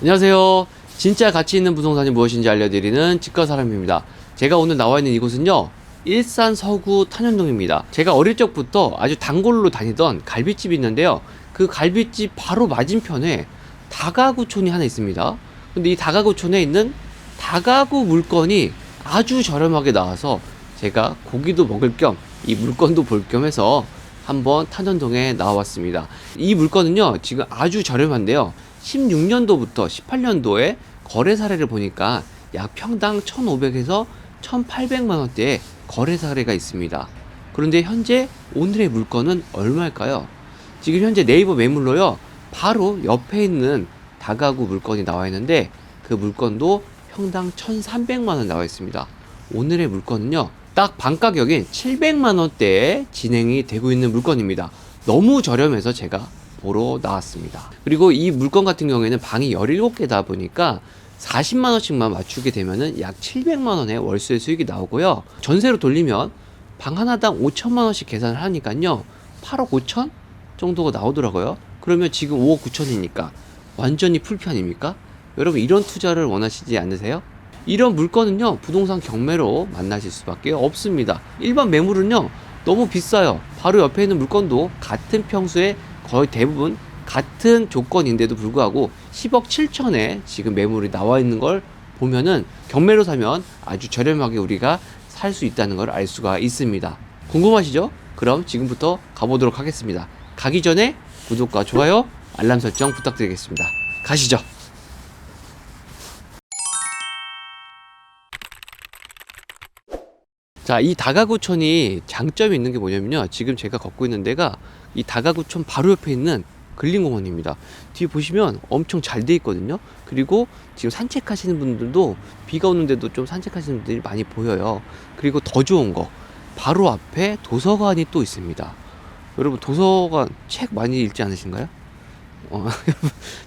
안녕하세요. 진짜 가치 있는 부동산이 무엇인지 알려드리는 집가사람입니다. 제가 오늘 나와 있는 이곳은요, 일산 서구 탄현동입니다. 제가 어릴 적부터 아주 단골로 다니던 갈비집이 있는데요, 그 갈비집 바로 맞은편에 다가구촌이 하나 있습니다. 근데 이 다가구촌에 있는 다가구 물건이 아주 저렴하게 나와서 제가 고기도 먹을 겸 이 물건도 볼 겸 해서 한번 탄현동에 나와봤습니다. 이 물건은요, 지금 아주 저렴한데요, 16년도부터 18년도에 거래 사례를 보니까 약 평당 1,500에서 1,800만 원대의 거래 사례가 있습니다. 그런데 현재 오늘의 물건은 얼마일까요? 지금 현재 네이버 매물로요, 바로 옆에 있는 다가구 물건이 나와 있는데 그 물건도 평당 1,300만 원 나와 있습니다. 오늘의 물건은요, 딱 반가격인 700만 원대에 진행이 되고 있는 물건입니다. 너무 저렴해서 제가 보러 나왔습니다. 그리고 이 물건 같은 경우에는 방이 17개다 보니까 40만 원씩만 맞추게 되면은 약 700만 원의 월세 수익이 나오고요. 전세로 돌리면 방 하나당 5천만 원씩 계산을 하니까요, 8억 5천 정도가 나오더라고요. 그러면 지금 5억 9천이니까 완전히 풀피 아닙니까? 여러분, 이런 투자를 원하시지 않으세요? 이런 물건은요, 부동산 경매로 만나실 수밖에 없습니다. 일반 매물은요, 너무 비싸요. 바로 옆에 있는 물건도 같은 평수에 거의 대부분 같은 조건인데도 불구하고 10억 7천에 지금 매물이 나와 있는 걸 보면은 경매로 사면 아주 저렴하게 우리가 살 수 있다는 걸 알 수가 있습니다. 궁금하시죠? 그럼 지금부터 가보도록 하겠습니다. 가기 전에 구독과 좋아요, 알람 설정 부탁드리겠습니다. 가시죠. 자, 이 다가구촌이 장점이 있는 게 뭐냐면요, 지금 제가 걷고 있는 데가 이 다가구촌 바로 옆에 있는 근린공원입니다. 뒤에 보시면 엄청 잘 돼 있거든요. 그리고 지금 산책하시는 분들도, 비가 오는데도 좀 산책하시는 분들이 많이 보여요. 그리고 더 좋은 거, 바로 앞에 도서관이 또 있습니다. 여러분, 도서관 책 많이 읽지 않으신가요?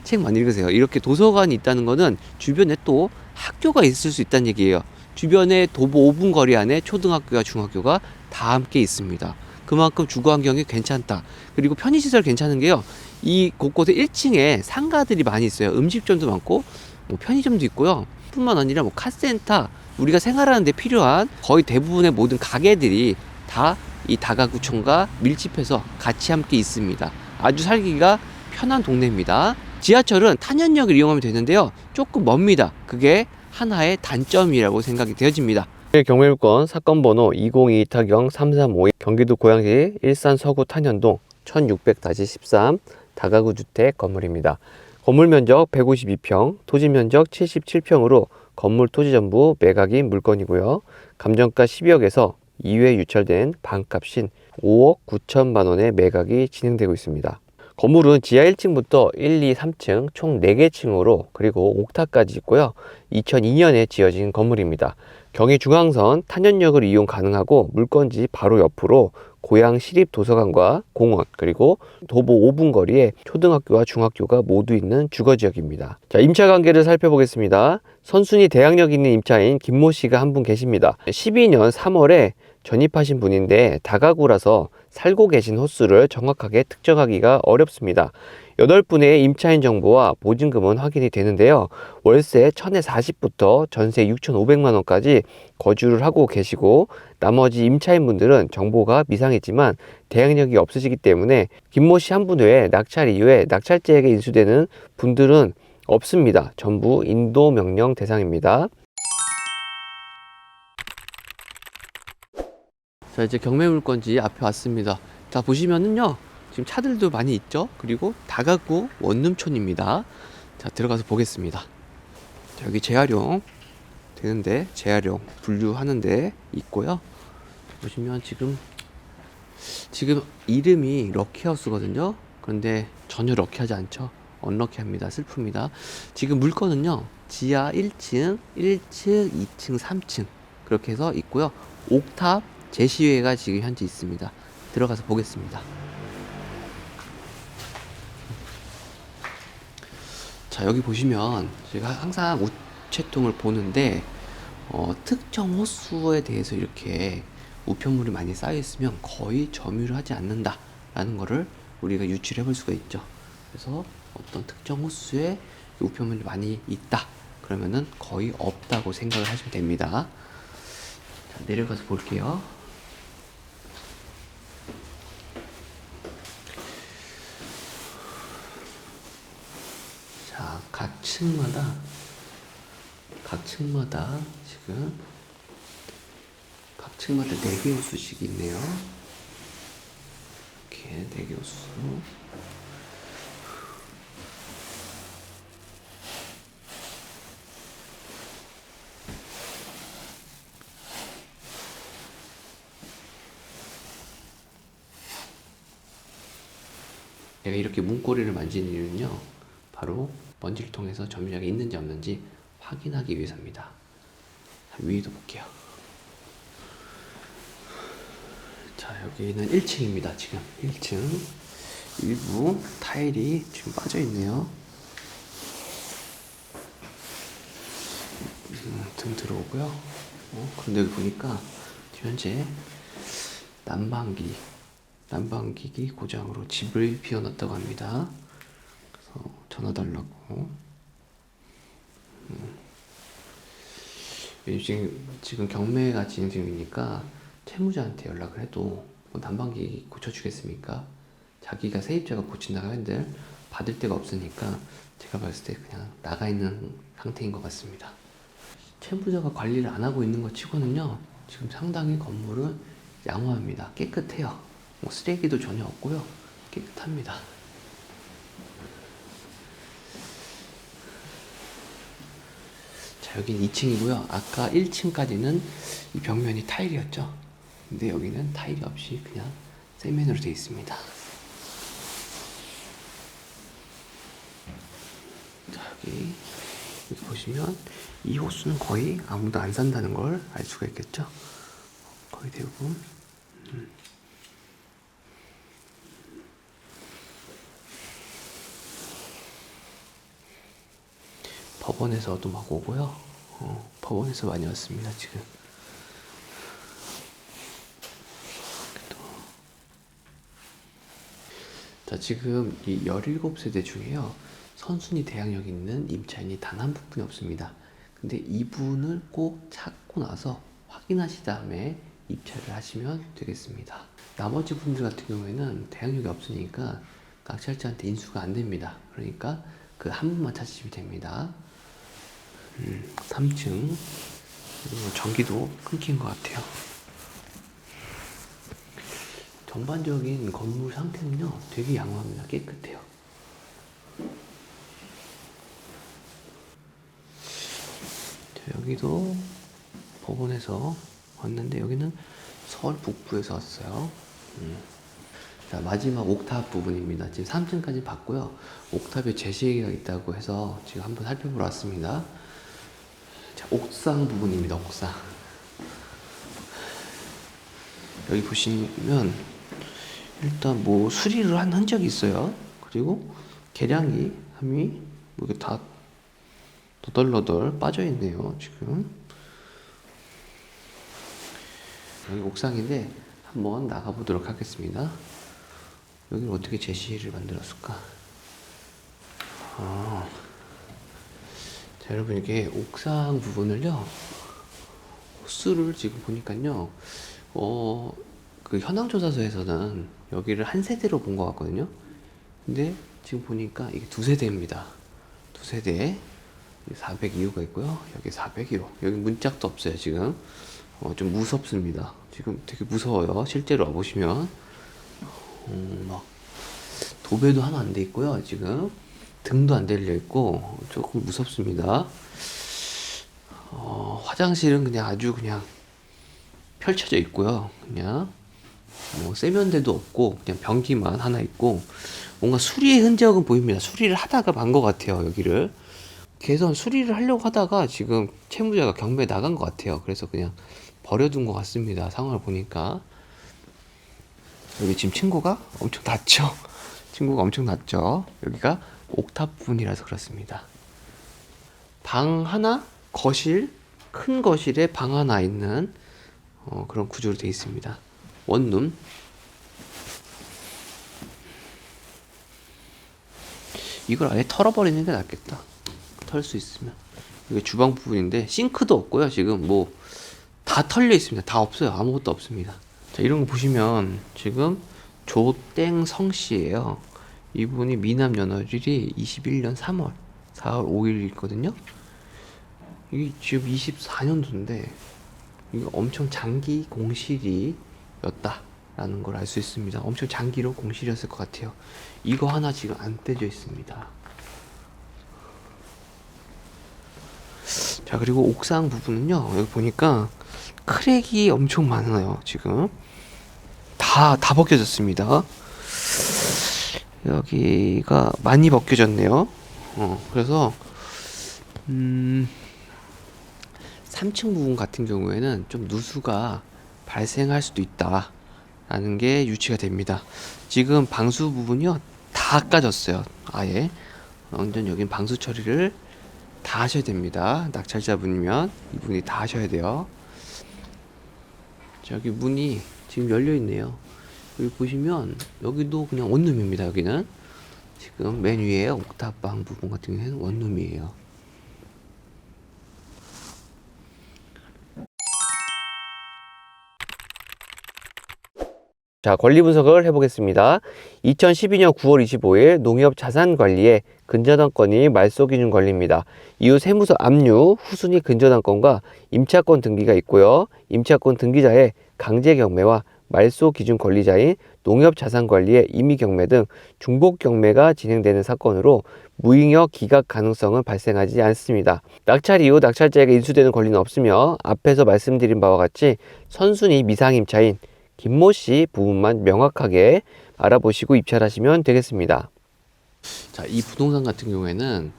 책 많이 읽으세요. 이렇게 도서관이 있다는 거는 주변에 또 학교가 있을 수 있다는 얘기예요. 주변에 도보 5분 거리 안에 초등학교와 중학교가 다 함께 있습니다. 그만큼 주거 환경이 괜찮다. 그리고 편의시설 괜찮은 게요, 이 곳곳에 1층에 상가들이 많이 있어요. 음식점도 많고 뭐 편의점도 있고요. 뿐만 아니라 뭐 카센터, 우리가 생활하는 데 필요한 거의 대부분의 모든 가게들이 다 이 다가구촌과 밀집해서 같이 함께 있습니다. 아주 살기가 편한 동네입니다. 지하철은 탄현역을 이용하면 되는데요, 조금 멉니다. 그게 하나의 단점이라고 생각이 되어집니다. 경매물건 사건 번호 2022-335, 경기도 고양시 일산 서구 탄현동 1600-13 다가구 주택 건물입니다. 건물 면적 152평, 토지 면적 77평으로 건물 토지 전부 매각인 물건이고요. 감정가 12억에서 2회 유찰된 방값인 5억 9천만 원의 매각이 진행되고 있습니다. 건물은 지하 1층부터 1, 2, 3층 총 4개 층으로, 그리고 옥탑까지 있고요. 2002년에 지어진 건물입니다. 경의중앙선 탄현역을 이용 가능하고 물건지 바로 옆으로 고양 시립도서관과 공원, 그리고 도보 5분 거리에 초등학교와 중학교가 모두 있는 주거지역입니다. 자, 임차 관계를 살펴보겠습니다. 선순위 대항력 있는 임차인 김모 씨가 한 분 계십니다. 12년 3월에 전입하신 분인데 다가구라서 살고 계신 호수를 정확하게 특정하기가 어렵습니다. 8분의 임차인 정보와 보증금은 확인이 되는데요, 월세 1000에 40부터 전세 6500만 원까지 거주를 하고 계시고, 나머지 임차인분들은 정보가 미상이지만 대항력이 없으시기 때문에 김모 씨 한 분 외에 낙찰 이후에 낙찰자에게 인수되는 분들은 없습니다. 전부 인도 명령 대상입니다. 자, 이제 경매물건지 앞에 왔습니다. 자, 보시면은요, 지금 차들도 많이 있죠. 그리고 다가구 원룸촌입니다. 자, 들어가서 보겠습니다. 자, 여기 재활용 되는데, 재활용 분류하는데 있고요. 보시면 지금 이름이 럭키하우스거든요. 그런데 전혀 럭키하지 않죠. 언럭키합니다. 슬픕니다. 지금 물건은요, 지하 1층, 1층, 2층, 3층 그렇게 해서 있고요. 옥탑 제시회가 지금 현재 있습니다. 들어가서 보겠습니다. 자, 여기 보시면 제가 항상 우체통을 보는데, 특정 호수에 대해서 이렇게 우편물이 많이 쌓여 있으면 거의 점유를 하지 않는다 라는 거를 우리가 유추를 해볼 수가 있죠. 그래서 어떤 특정 호수에 우편물이 많이 있다 그러면은 거의 없다고 생각을 하시면 됩니다. 자, 내려가서 볼게요. 자, 각 층마다 지금 각 층마다 4개 호수씩이 있네요. 이렇게 4개 호수. 내가 이렇게 문고리를 만지는 이유는요, 바로 먼지를 통해서 점유약이 있는지 없는지 확인하기 위해서입니다. 위에도 볼게요. 자, 여기는 1층입니다. 지금 1층 일부 타일이 지금 빠져 있네요. 등 들어오고요. 그런데 여기 보니까 현재 난방기기 고장으로 집을 비워놨다고 합니다. 그래서 전화 달라고. 지금 경매가 진행 중이니까 채무자한테 연락을 해도 뭐 난방기 고쳐주겠습니까? 자기가 세입자가 고친다고 한들 받을 데가 없으니까 제가 봤을 때 그냥 나가 있는 상태인 것 같습니다. 채무자가 관리를 안 하고 있는 것 치고는요, 지금 상당히 건물은 양호합니다. 깨끗해요. 뭐 쓰레기도 전혀 없고요. 깨끗합니다. 자, 여기는 2층이고요. 아까 1층까지는 이 벽면이 타일이었죠. 근데 여기는 타일이 없이 그냥 세면으로 되어 있습니다. 자, 여기 보시면 이 호수는 거의 아무도 안 산다는 걸 알 수가 있겠죠. 거의 대부분. 법원에서도 막 오고요. 법원에서 많이 왔습니다, 지금. 자, 지금 이 17세대 중에요, 선순위 대항력이 있는 임차인이 단 한 분이 없습니다. 근데 이분을 꼭 찾고 나서 확인하신 다음에 입찰을 하시면 되겠습니다. 나머지 분들 같은 경우에는 대항력이 없으니까 낙찰자한테 인수가 안 됩니다. 그러니까 그 한 분만 찾으시면 됩니다. 3층. 전기도 끊긴 것 같아요. 전반적인 건물 상태는요, 되게 양호합니다. 깨끗해요. 자, 여기도 법원에서 왔는데 여기는 서울 북부에서 왔어요. 자, 마지막 옥탑 부분입니다. 지금 3층까지 봤고요. 옥탑에 제시가 있다고 해서 지금 한번 살펴보러 왔습니다. 자, 옥상 부분입니다. 옥상. 여기 보시면 일단 뭐 수리를 한 흔적이 있어요. 그리고 계량기 함이 뭐 이게 다 너덜너덜 빠져 있네요. 지금 여기 옥상인데 한번 나가 보도록 하겠습니다. 여기를 어떻게 제시를 만들었을까? 자, 여러분, 이게 옥상 부분을요, 호수를 지금 보니까요, 그 현황조사서에서는 여기를 한 세대로 본 것 같거든요. 근데 지금 보니까 이게 2세대입니다. 2세대. 402호가 있고요. 여기 402호. 여기 문짝도 없어요, 지금. 좀 무섭습니다. 지금 되게 무서워요. 실제로 와보시면. 막, 도배도 하나 안 돼 있고요, 지금. 등도 안 달려 있고, 조금 무섭습니다. 화장실은 그냥 아주 그냥 펼쳐져 있고요. 그냥. 뭐 세면대도 없고 그냥 변기만 하나 있고, 뭔가 수리의 흔적은 보입니다. 수리를 하다가 만 것 같아요. 여기를 개선 수리를 하려고 하다가 지금 채무자가 경매에 나간 것 같아요. 그래서 그냥 버려둔 것 같습니다. 상황을 보니까. 여기 지금 층고가 엄청 낮죠. 층고가 엄청 낮죠. 여기가 옥탑 부분이라서 그렇습니다. 방 하나, 거실, 큰 거실에 방 하나 있는 그런 구조로 되어 있습니다. 원룸. 이걸 아예 털어버리는 게 낫겠다. 털 수 있으면. 이게 주방 부분인데 싱크도 없고요. 지금 뭐 다 털려 있습니다. 다 없어요. 아무것도 없습니다. 자, 이런 거 보시면 지금 조땡성 씨예요. 이분이 미남 연월일이 21년 3월 4월 5일이거든요. 이게 지금 24년도인데 이거 엄청 장기 공실이었다 라는 걸 알 수 있습니다. 엄청 장기로 공실이었을 것 같아요. 이거 하나 지금 안 떼져 있습니다. 자, 그리고 옥상 부분은요, 여기 보니까 크랙이 엄청 많아요. 지금 다 벗겨졌습니다. 여기가 많이 벗겨졌네요. 그래서 3층 부분 같은 경우에는 좀 누수가 발생할 수도 있다 라는 게 유추가 됩니다. 지금 방수 부분이요, 다 까졌어요. 아예 완전 여긴 방수 처리를 다 하셔야 됩니다. 낙찰자분이면 이분이 다 하셔야 돼요. 저기 문이 지금 열려 있네요. 여기 보시면 여기도 그냥 원룸입니다. 여기는 지금 맨 위에 옥탑방 부분 같은 경우에는 원룸이에요. 자, 권리 분석을 해보겠습니다. 2012년 9월 25일 농협자산관리의 근저당권이 말소기준 권리입니다. 이후 세무서 압류, 후순위 근저당권과 임차권 등기가 있고요. 임차권 등기자의 강제경매와 말소기준 권리자인 농협자산관리의 임의경매 등 중복경매가 진행되는 사건으로 무잉여 기각 가능성은 발생하지 않습니다. 낙찰 이후 낙찰자에게 인수되는 권리는 없으며 앞에서 말씀드린 바와 같이 선순위 미상임차인 김모 씨 부분만 명확하게 알아보시고 입찰하시면 되겠습니다. 자, 이 부동산 같은 경우에는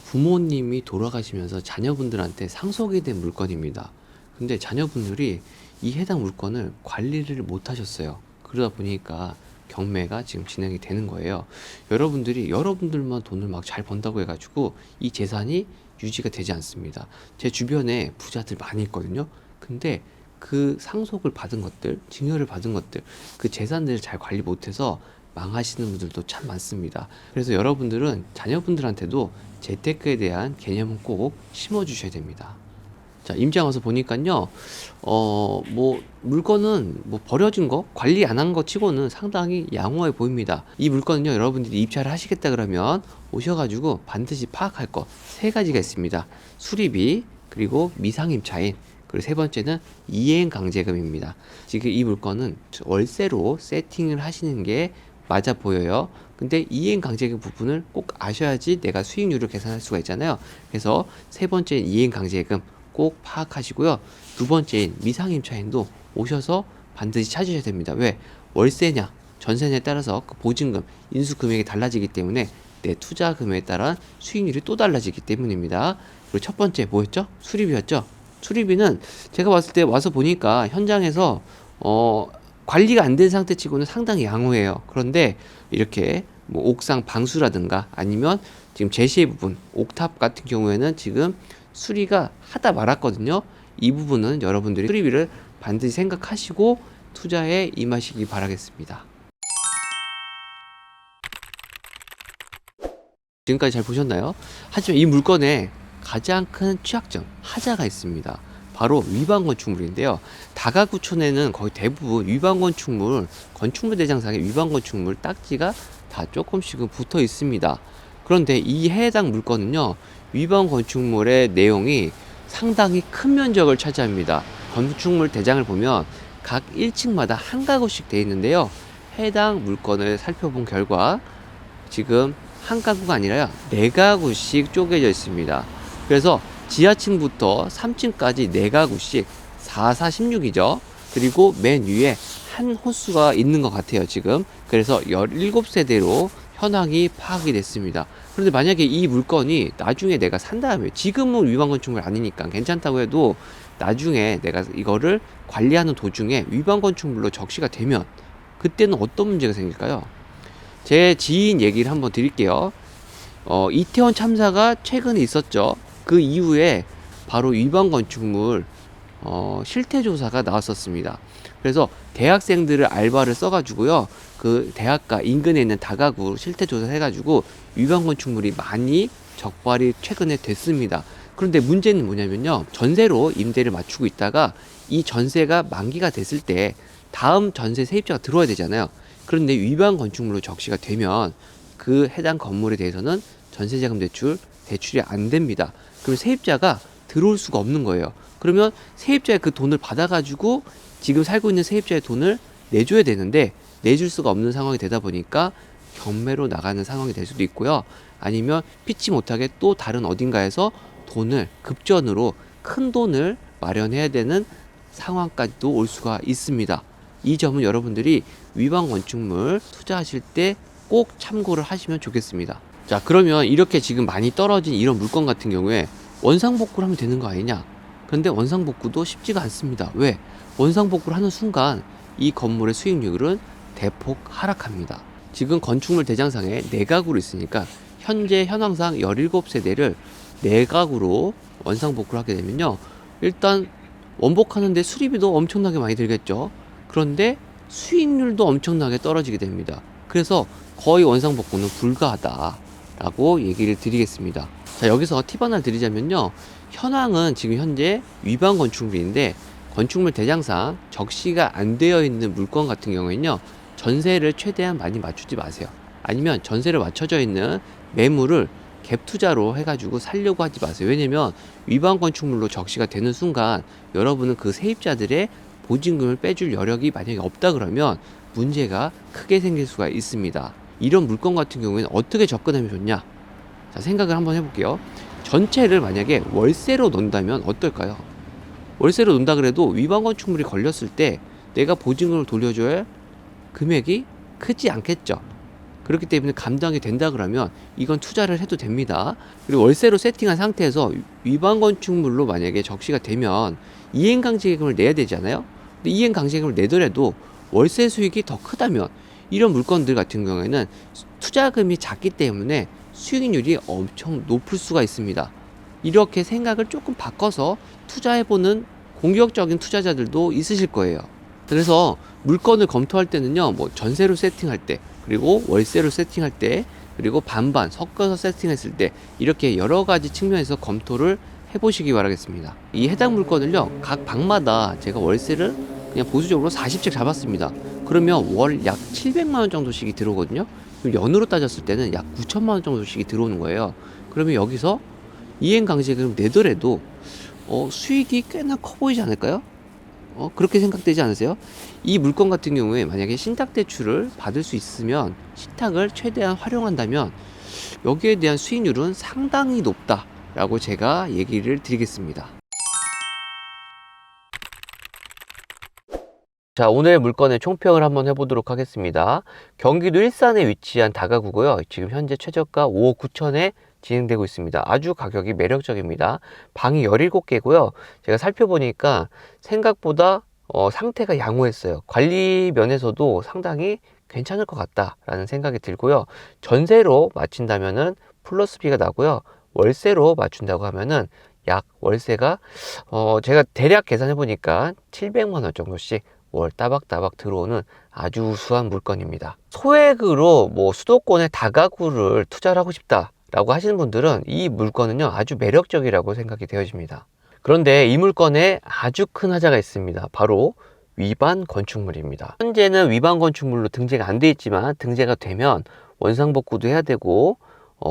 부모님이 돌아가시면서 자녀분들한테 상속이 된 물건입니다. 근데 자녀분들이 이 해당 물건을 관리를 못 하셨어요. 그러다 보니까 경매가 지금 진행이 되는 거예요. 여러분들만 돈을 막 잘 번다고 해가지고 이 재산이 유지가 되지 않습니다. 제 주변에 부자들 많이 있거든요. 근데 그 상속을 받은 것들, 증여를 받은 것들, 그 재산들을 잘 관리 못해서 망하시는 분들도 참 많습니다. 그래서 여러분들은 자녀분들한테도 재테크에 대한 개념은 꼭 심어주셔야 됩니다. 자, 임장 와서 보니까요, 뭐, 물건은 뭐 버려진 거, 관리 안 한 거 치고는 상당히 양호해 보입니다. 이 물건은요, 여러분들이 입찰을 하시겠다 그러면 오셔가지고 반드시 파악할 거 세 가지가 있습니다. 수리비, 그리고 미상임차인, 그리고 세 번째는 이행강제금입니다. 지금 이 물건은 월세로 세팅을 하시는 게 맞아 보여요. 근데 이행강제금 부분을 꼭 아셔야지 내가 수익률을 계산할 수가 있잖아요. 그래서 세 번째는 이행강제금 꼭 파악하시고요. 두 번째인 미상임차인도 오셔서 반드시 찾으셔야 됩니다. 왜? 월세냐 전세냐에 따라서 그 보증금, 인수금액이 달라지기 때문에 내 투자금에 따라 수익률이 또 달라지기 때문입니다. 그리고 첫 번째 뭐였죠? 수리비였죠? 수리비는 제가 봤을 때 와서 보니까 현장에서 관리가 안 된 상태 치고는 상당히 양호해요. 그런데 이렇게 뭐 옥상 방수라든가 아니면 지금 제시의 부분 옥탑 같은 경우에는 지금 수리가 하다 말았거든요. 이 부분은 여러분들이 수리비를 반드시 생각하시고 투자에 임하시기 바라겠습니다. 지금까지 잘 보셨나요? 하지만 이 물건에 가장 큰 취약점, 하자가 있습니다. 바로 위반 건축물인데요. 다가구촌에는 거의 대부분 위반 건축물, 건축물 대장상에 위반 건축물 딱지가 다 조금씩은 붙어 있습니다. 그런데 이 해당 물건은요, 위반 건축물의 내용이 상당히 큰 면적을 차지합니다. 건축물 대장을 보면 각 1층마다 한 가구씩 되어 있는데요. 해당 물건을 살펴본 결과 지금 한 가구가 아니라 4가구씩 쪼개져 있습니다. 그래서 지하층부터 3층까지 4가구씩 4, 4, 16이죠. 그리고 맨 위에 한 호수가 있는 것 같아요, 지금. 그래서 17세대로 현황이 파악이 됐습니다. 그런데 만약에 이 물건이 나중에 내가 산 다음에, 지금은 위반 건축물 아니니까 괜찮다고 해도 나중에 내가 이거를 관리하는 도중에 위반 건축물로 적시가 되면 그때는 어떤 문제가 생길까요? 제 지인 얘기를 한번 드릴게요. 이태원 참사가 최근에 있었죠. 그 이후에 바로 위반 건축물 실태조사가 나왔었습니다. 그래서 대학생들을 알바를 써가지고요, 그 대학가 인근에 있는 다가구 실태조사 해가지고 위반 건축물이 많이 적발이 최근에 됐습니다. 그런데 문제는 뭐냐면요. 전세로 임대를 맞추고 있다가 이 전세가 만기가 됐을 때 다음 전세 세입자가 들어와야 되잖아요. 그런데 위반 건축물로 적시가 되면 그 해당 건물에 대해서는 전세자금 대출이 안 됩니다. 그럼 세입자가 들어올 수가 없는 거예요. 그러면 세입자의 그 돈을 받아가지고 지금 살고 있는 세입자의 돈을 내줘야 되는데 내줄 수가 없는 상황이 되다 보니까 경매로 나가는 상황이 될 수도 있고요. 아니면 피치 못하게 또 다른 어딘가에서 돈을 급전으로 큰 돈을 마련해야 되는 상황까지도 올 수가 있습니다. 이 점은 여러분들이 위반 건축물 투자하실 때 꼭 참고를 하시면 좋겠습니다. 자, 그러면 이렇게 지금 많이 떨어진 이런 물건 같은 경우에 원상복구를 하면 되는 거 아니냐? 근데 원상복구도 쉽지가 않습니다. 왜? 원상복구를 하는 순간 이 건물의 수익률은 대폭 하락합니다. 지금 건축물 대장상에 내각으로 있으니까 현재 현황상 17세대를 내각으로 원상복구를 하게 되면요. 일단 원복하는데 수리비도 엄청나게 많이 들겠죠. 그런데 수익률도 엄청나게 떨어지게 됩니다. 그래서 거의 원상복구는 불가하다라고 얘기를 드리겠습니다. 자, 여기서 팁 하나 드리자면요. 현황은 지금 현재 위반 건축물인데 건축물 대장상 적시가 안 되어 있는 물건 같은 경우에는요. 전세를 최대한 많이 맞추지 마세요. 아니면 전세를 맞춰져 있는 매물을 갭 투자로 해가지고 살려고 하지 마세요. 왜냐면 위반 건축물로 적시가 되는 순간 여러분은 그 세입자들의 보증금을 빼줄 여력이 만약에 없다 그러면 문제가 크게 생길 수가 있습니다. 이런 물건 같은 경우에는 어떻게 접근하면 좋냐? 자, 생각을 한번 해볼게요. 전체를 만약에 월세로 논다면 어떨까요? 월세로 논다 그래도 위반 건축물이 걸렸을 때 내가 보증금을 돌려줘야 할 금액이 크지 않겠죠. 그렇기 때문에 감당이 된다 그러면 이건 투자를 해도 됩니다. 그리고 월세로 세팅한 상태에서 위반 건축물로 만약에 적시가 되면 이행강제금을 내야 되잖아요. 근데 이행강제금을 내더라도 월세 수익이 더 크다면 이런 물건들 같은 경우에는 투자금이 작기 때문에 수익률이 엄청 높을 수가 있습니다. 이렇게 생각을 조금 바꿔서 투자해보는 공격적인 투자자들도 있으실 거예요. 그래서 물건을 검토할 때는요, 뭐 전세로 세팅할 때, 그리고 월세로 세팅할 때, 그리고 반반 섞어서 세팅했을 때, 이렇게 여러 가지 측면에서 검토를 해보시기 바라겠습니다. 이 해당 물건을요, 각 방마다 제가 월세를 그냥 보수적으로 40채 잡았습니다. 그러면 월 약 700만원 정도씩이 들어오거든요. 그럼 연으로 따졌을 때는 약 9천만원 정도씩이 들어오는 거예요. 그러면 여기서 이행강제금 내더라도 수익이 꽤나 커 보이지 않을까요? 그렇게 생각되지 않으세요? 이 물건 같은 경우에 만약에 신탁대출을 받을 수 있으면 신탁을 최대한 활용한다면 여기에 대한 수익률은 상당히 높다라고 제가 얘기를 드리겠습니다. 자, 오늘 물건의 총평을 한번 해보도록 하겠습니다. 경기도 일산에 위치한 다가구고요. 지금 현재 최저가 5억 9천에 진행되고 있습니다. 아주 가격이 매력적입니다. 방이 17개고요. 제가 살펴보니까 생각보다 상태가 양호했어요. 관리 면에서도 상당히 괜찮을 것 같다라는 생각이 들고요. 전세로 맞춘다면은 플러스비가 나고요. 월세로 맞춘다고 하면은 약 월세가 제가 대략 계산해 보니까 700만 원 정도씩 월 따박따박 들어오는 아주 우수한 물건입니다. 소액으로 뭐 수도권의 다가구를 투자를 하고 싶다라고 하시는 분들은 이 물건은요 아주 매력적이라고 생각이 되어집니다. 그런데 이 물건에 아주 큰 하자가 있습니다. 바로 위반 건축물입니다. 현재는 위반 건축물로 등재가 안 돼 있지만 등재가 되면 원상복구도 해야 되고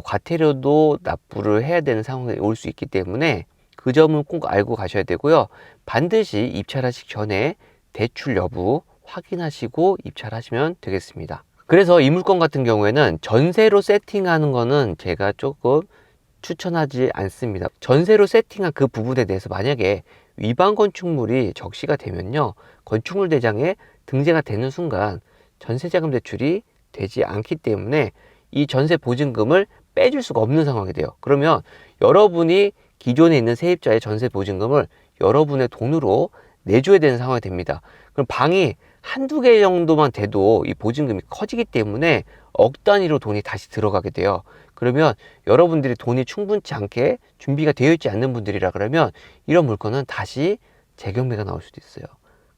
과태료도 납부를 해야 되는 상황이 올 수 있기 때문에 그 점은 꼭 알고 가셔야 되고요. 반드시 입찰하시기 전에 대출 여부 확인하시고 입찰하시면 되겠습니다. 그래서 이 물건 같은 경우에는 전세로 세팅하는 거는 제가 조금 추천하지 않습니다. 전세로 세팅한 그 부분에 대해서 만약에 위반 건축물이 적시가 되면요, 건축물 대장에 등재가 되는 순간 전세자금 대출이 되지 않기 때문에 이 전세 보증금을 빼줄 수가 없는 상황이 돼요. 그러면 여러분이 기존에 있는 세입자의 전세 보증금을 여러분의 돈으로 내줘야 되는 상황이 됩니다. 그럼 방이 한두 개 정도만 돼도 이 보증금이 커지기 때문에 억 단위로 돈이 다시 들어가게 돼요. 그러면 여러분들이 돈이 충분치 않게 준비가 되어 있지 않는 분들이라 그러면 이런 물건은 다시 재경매가 나올 수도 있어요.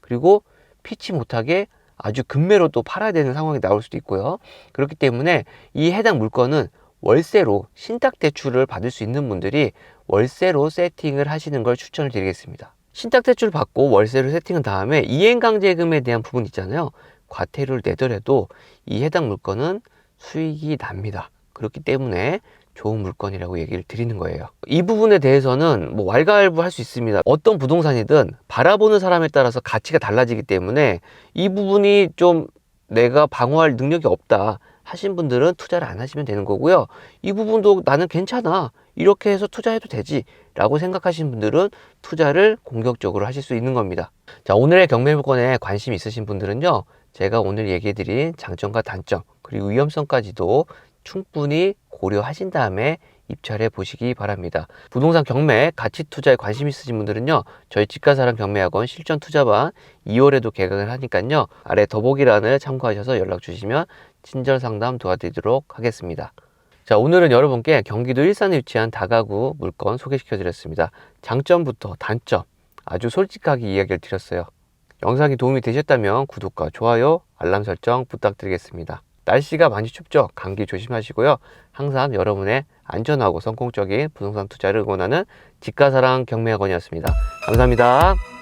그리고 피치 못하게 아주 급매로 또 팔아야 되는 상황이 나올 수도 있고요. 그렇기 때문에 이 해당 물건은 월세로 신탁대출을 받을 수 있는 분들이 월세로 세팅을 하시는 걸 추천을 드리겠습니다. 신탁대출을 받고 월세로 세팅한 다음에 이행강제금에 대한 부분 있잖아요. 과태료를 내더라도 이 해당 물건은 수익이 납니다. 그렇기 때문에 좋은 물건이라고 얘기를 드리는 거예요. 이 부분에 대해서는 뭐 왈가왈부할 수 있습니다. 어떤 부동산이든 바라보는 사람에 따라서 가치가 달라지기 때문에 이 부분이 좀 내가 방어할 능력이 없다 하신 분들은 투자를 안 하시면 되는 거고요. 이 부분도 나는 괜찮아, 이렇게 해서 투자해도 되지 라고 생각하시는 분들은 투자를 공격적으로 하실 수 있는 겁니다. 자, 오늘의 경매물건에 관심 있으신 분들은요, 제가 오늘 얘기해드린 장점과 단점 그리고 위험성까지도 충분히 고려하신 다음에 입찰해 보시기 바랍니다. 부동산 경매 가치 투자에 관심 있으신 분들은요, 저희 집가사랑 경매학원 실전 투자반 2월에도 개강을 하니까요, 아래 더보기란을 참고하셔서 연락 주시면 친절 상담 도와드리도록 하겠습니다. 자, 오늘은 여러분께 경기도 일산에 위치한 다가구 물건 소개시켜 드렸습니다. 장점부터 단점 아주 솔직하게 이야기를 드렸어요. 영상이 도움이 되셨다면 구독과 좋아요, 알람 설정 부탁드리겠습니다. 날씨가 많이 춥죠? 감기 조심하시고요. 항상 여러분의 안전하고 성공적인 부동산 투자를 응원하는 집가사랑 경매학원이었습니다. 감사합니다.